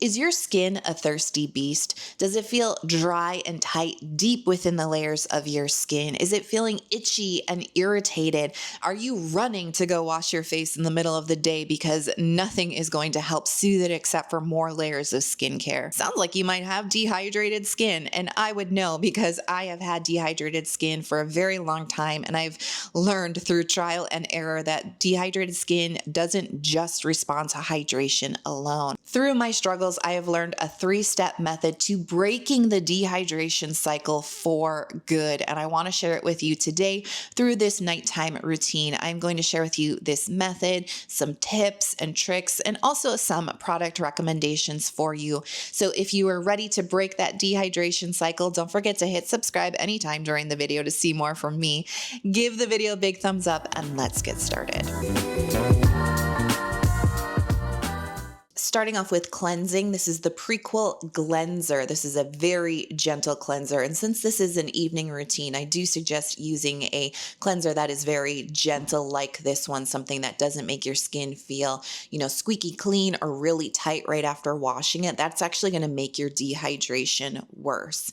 Is your skin a thirsty beast? Does it feel dry and tight deep within the layers of your skin? Is it feeling itchy and irritated? Are you running to go wash your face in the middle of the day because nothing is going to help soothe it except for more layers of skincare? Sounds like you might have dehydrated skin, and I would know because I have had dehydrated skin for a very long time, and I've learned through trial and error that dehydrated skin doesn't just respond to hydration alone. Through my struggles, I have learned a 3-step method to breaking the dehydration cycle for good, and I want to share it with you today through this nighttime routine. I'm going to share with you this method, some tips and tricks, and also some product recommendations for you. So if you are ready to break that dehydration cycle, don't forget to hit subscribe anytime during the video to see more from me. Give the video a big thumbs up, and let's get started. Starting off with cleansing, this is the Prequel Gleanser. This is a very gentle cleanser, and since this is an evening routine, I do suggest using a cleanser that is very gentle like this one, something that doesn't make your skin feel, squeaky clean or really tight right after washing it. That's actually going to make your dehydration worse.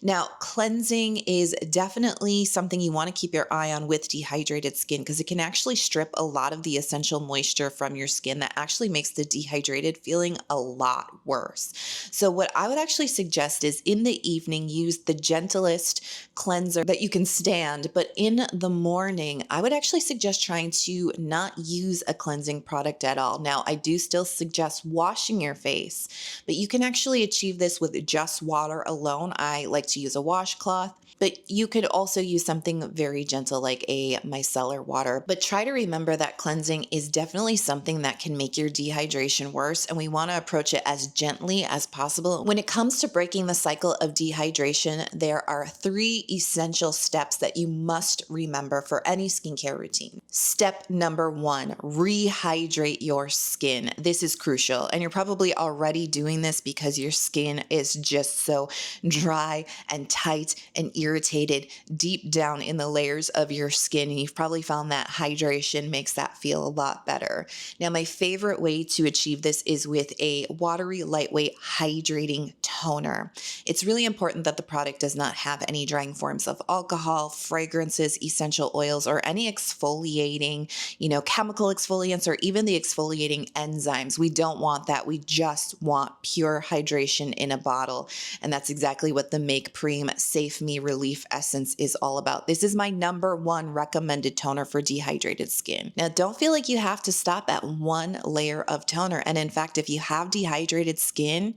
Now, cleansing is definitely something you want to keep your eye on with dehydrated skin because it can actually strip a lot of the essential moisture from your skin that actually makes the dehydrated feeling a lot worse. So what I would actually suggest is in the evening, use the gentlest cleanser that you can stand, but in the morning, I would actually suggest trying to not use a cleansing product at all. Now, I do still suggest washing your face, but you can actually achieve this with just water alone. I like to use a washcloth, but you could also use something very gentle like a micellar water. But try to remember that cleansing is definitely something that can make your dehydration worse, and we want to approach it as gently as possible. When it comes to breaking the cycle of dehydration, there are 3 essential steps that you must remember for any skincare routine. Step number 1, rehydrate your skin. This is crucial, and you're probably already doing this because your skin is just so dry and tight and irritated deep down in the layers of your skin, and you've probably found that hydration makes that feel a lot better. Now, my favorite way to achieve this is with a watery, lightweight, hydrating toner. It's really important that the product does not have any drying forms of alcohol, fragrances, essential oils, or any exfoliating, chemical exfoliants, or even the exfoliating enzymes. We don't want that. We just want pure hydration in a bottle, and that's exactly what the Make Prem Safe Me Relief Essence is all about. This is my number 1 recommended toner for dehydrated skin. Now, don't feel like you have to stop at 1 layer of toner. And in fact, if you have dehydrated skin,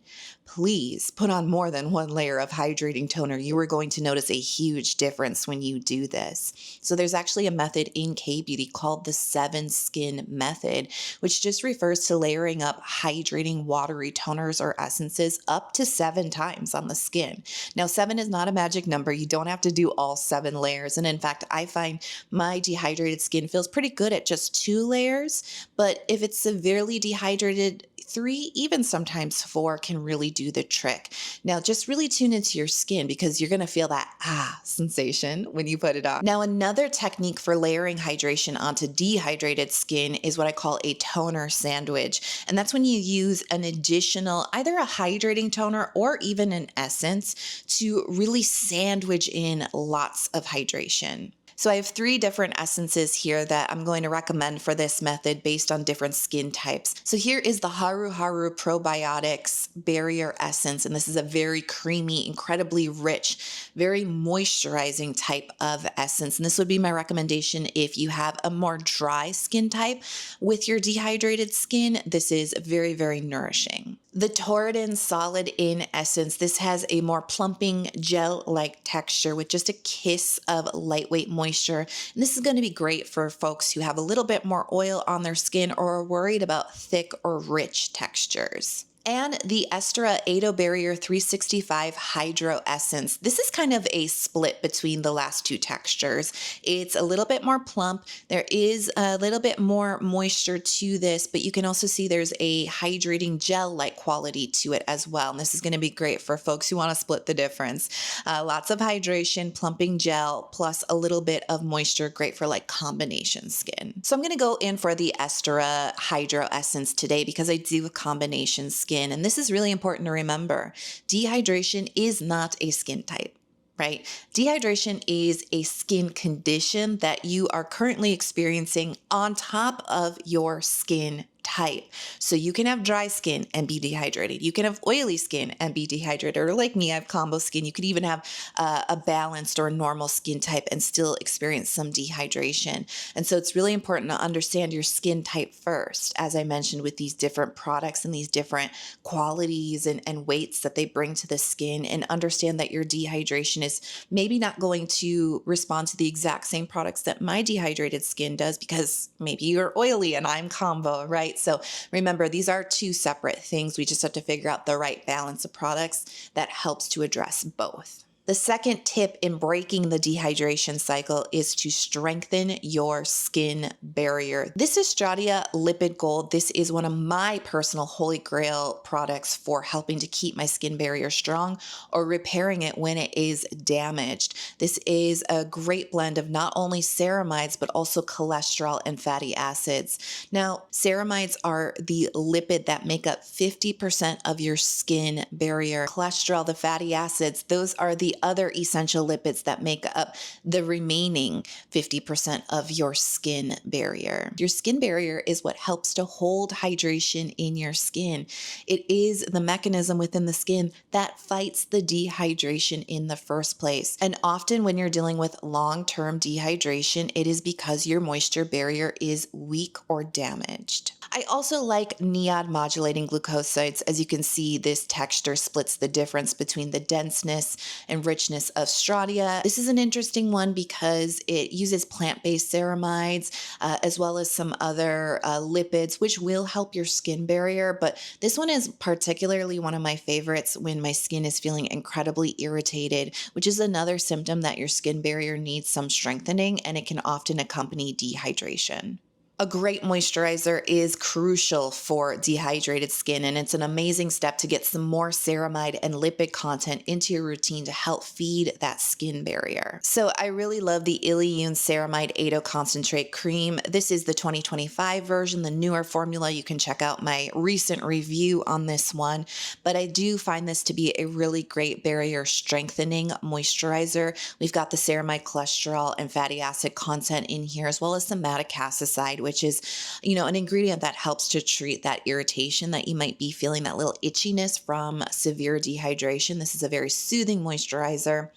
please put on more than 1 layer of hydrating toner. You are going to notice a huge difference when you do this. So there's actually a method in K-Beauty called the 7 Skin Method, which just refers to layering up hydrating watery toners or essences up to 7 times on the skin. Now, 7 is not a magic number. You don't have to do all 7 layers. And in fact, I find my dehydrated skin feels pretty good at just 2 layers. But if it's severely dehydrated, 3, even sometimes 4 can really do the trick. Now, just really tune into your skin because you're going to feel that sensation when you put it on. Now, another technique for layering hydration onto dehydrated skin is what I call a toner sandwich. And that's when you use an additional, either a hydrating toner or even an essence to really sandwich in lots of hydration. So I have 3 different essences here that I'm going to recommend for this method based on different skin types. So here is the Haruharu Probiotics Barrier Essence, and this is a very creamy, incredibly rich, very moisturizing type of essence. And this would be my recommendation if you have a more dry skin type with your dehydrated skin. This is very, very nourishing. The Torriden Solid In Essence, this has a more plumping gel-like texture with just a kiss of lightweight moisture. And this is going to be great for folks who have a little bit more oil on their skin or are worried about thick or rich textures. And the Aestura Atobarrier 365 Hydro Essence. This is kind of a split between the last 2 textures. It's a little bit more plump. There is a little bit more moisture to this, but you can also see there's a hydrating gel-like quality to it as well. And this is going to be great for folks who want to split the difference. Lots of hydration, plumping gel, plus a little bit of moisture, great for like combination skin. So I'm going to go in for the Aestura Hydro Essence today because I do a combination skin. skin. And this is really important to remember. Dehydration is not a skin type. Right? Dehydration is a skin condition that you are currently experiencing on top of your skin type. So you can have dry skin and be dehydrated. You can have oily skin and be dehydrated. Or like me, I have combo skin. You could even have a balanced or normal skin type and still experience some dehydration. And so it's really important to understand your skin type first, as I mentioned, with these different products and these different qualities and weights that they bring to the skin, and understand that your dehydration is maybe not going to respond to the exact same products that my dehydrated skin does, because maybe you're oily and I'm combo, right? So remember, these are two separate things. We just have to figure out the right balance of products that helps to address both. The second tip in breaking the dehydration cycle is to strengthen your skin barrier. This is Stratia Lipid Gold. This is one of my personal holy grail products for helping to keep my skin barrier strong or repairing it when it is damaged. This is a great blend of not only ceramides, but also cholesterol and fatty acids. Now, ceramides are the lipid that make up 50% of your skin barrier. Cholesterol, the fatty acids, those are the other essential lipids that make up the remaining 50% of your skin barrier. Your skin barrier is what helps to hold hydration in your skin. It is the mechanism within the skin that fights the dehydration in the first place. And often when you're dealing with long-term dehydration, it is because your moisture barrier is weak or damaged. I also like NIOD modulating glucosides. As you can see, this texture splits the difference between the denseness and richness of Stratia. This is an interesting one because it uses plant-based ceramides as well as some other lipids, which will help your skin barrier. But this one is particularly one of my favorites when my skin is feeling incredibly irritated, which is another symptom that your skin barrier needs some strengthening, and it can often accompany dehydration. A great moisturizer is crucial for dehydrated skin, and it's an amazing step to get some more ceramide and lipid content into your routine to help feed that skin barrier. So I really love the Illiyoon Ceramide 8 Concentrate Cream. This is the 2025 version, the newer formula. You can check out my recent review on this one, but I do find this to be a really great barrier strengthening moisturizer. We've got the ceramide, cholesterol, and fatty acid content in here, as well as some madecassoside, which is, an ingredient that helps to treat that irritation that you might be feeling, that little itchiness from severe dehydration. This is a very soothing moisturizer,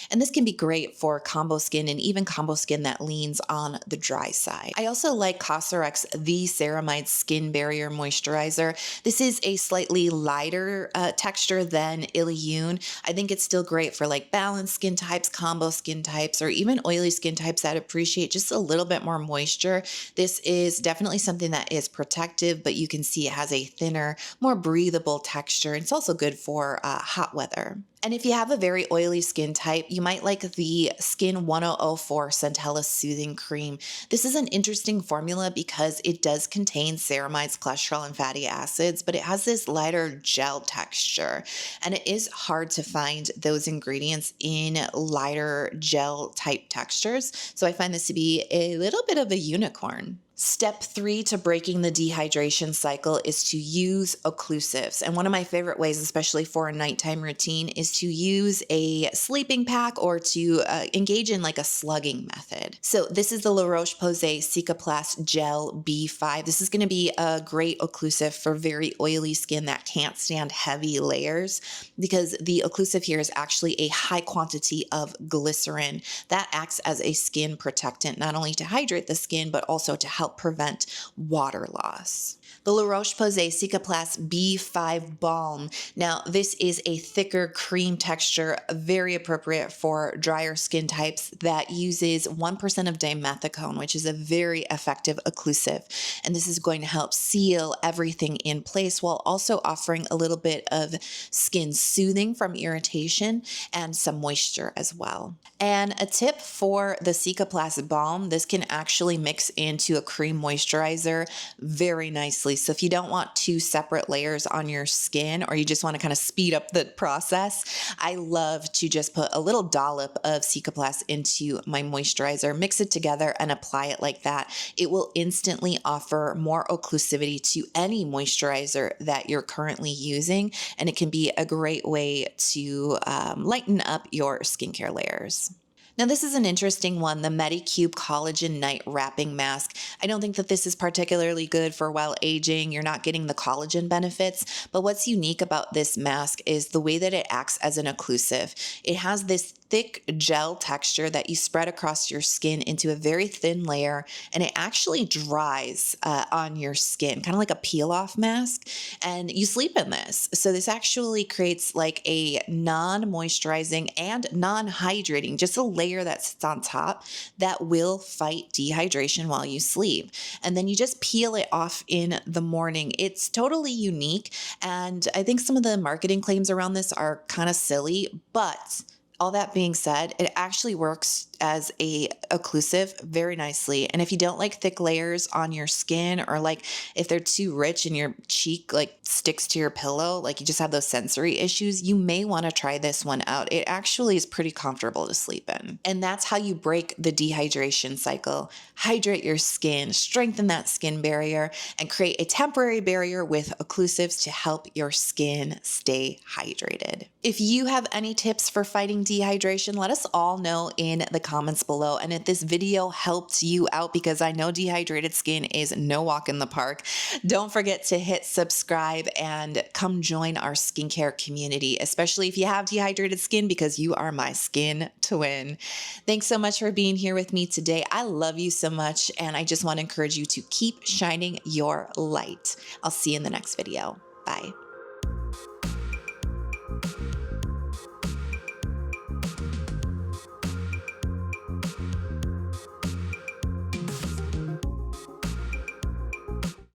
and this can be great for combo skin and even combo skin that leans on the dry side. I also like Cosrx the Ceramide Skin Barrier Moisturizer. This is a slightly lighter texture than Illiyoon. I think it's still great for like balanced skin types, combo skin types, or even oily skin types that appreciate just a little bit more moisture. This is definitely something that is protective, but you can see it has a thinner, more breathable texture. It's also good for hot weather. And if you have a very oily skin type, you might like the Skin 1004 Centella Soothing Cream. This is an interesting formula because it does contain ceramides, cholesterol, and fatty acids, but it has this lighter gel texture. And it is hard to find those ingredients in lighter gel type textures. So I find this to be a little bit of a unicorn. Step 3 to breaking the dehydration cycle is to use occlusives. And one of my favorite ways, especially for a nighttime routine, is to use a sleeping pack or to engage in like a slugging method. So this is the Roche-Posay Cicplast Gel B5. This is going to be a great occlusive for very oily skin that can't stand heavy layers, because the occlusive here is actually a high quantity of glycerin that acts as a skin protectant, not only to hydrate the skin, but also to help prevent water loss. The Roche-Posay Cicplast B5 Balm. Now, this is a thicker cream texture, very appropriate for drier skin types, that uses 1% of dimethicone, which is a very effective occlusive. And this is going to help seal everything in place while also offering a little bit of skin soothing from irritation and some moisture as well. And a tip for the Cicplast Balm, this can actually mix into a cream moisturizer very nicely. So if you don't want two separate layers on your skin, or you just want to kind of speed up the process, I love to just put a little dollop of Cicplast into my moisturizer, mix it together, and apply it like that. It will instantly offer more occlusivity to any moisturizer that you're currently using, and it can be a great way to lighten up your skincare layers. Now, this is an interesting one, the Medicube Collagen Night Wrapping Mask. I don't think that this is particularly good for while aging. You're not getting the collagen benefits, but what's unique about this mask is the way that it acts as an occlusive. It has this thick gel texture that you spread across your skin into a very thin layer, and it actually dries on your skin, kind of like a peel-off mask, and you sleep in this. So this actually creates like a non-moisturizing and non-hydrating, just a layer that sits on top that will fight dehydration while you sleep. And then you just peel it off in the morning. It's totally unique, and I think some of the marketing claims around this are kind of silly, but all that being said, it actually works as a occlusive very nicely. And if you don't like thick layers on your skin, or like if they're too rich and your cheek like sticks to your pillow, like you just have those sensory issues, you may want to try this one out. It actually is pretty comfortable to sleep in. And that's how you break the dehydration cycle. Hydrate your skin, strengthen that skin barrier, and create a temporary barrier with occlusives to help your skin stay hydrated. If you have any tips for fighting dehydration, let us all know in the comments below. And if this video helped you out, because I know dehydrated skin is no walk in the park, don't forget to hit subscribe and come join our skincare community, especially if you have dehydrated skin, because you are my skin twin. Thanks so much for being here with me today. I love you so much, and I just want to encourage you to keep shining your light. I'll see you in the next video. Bye.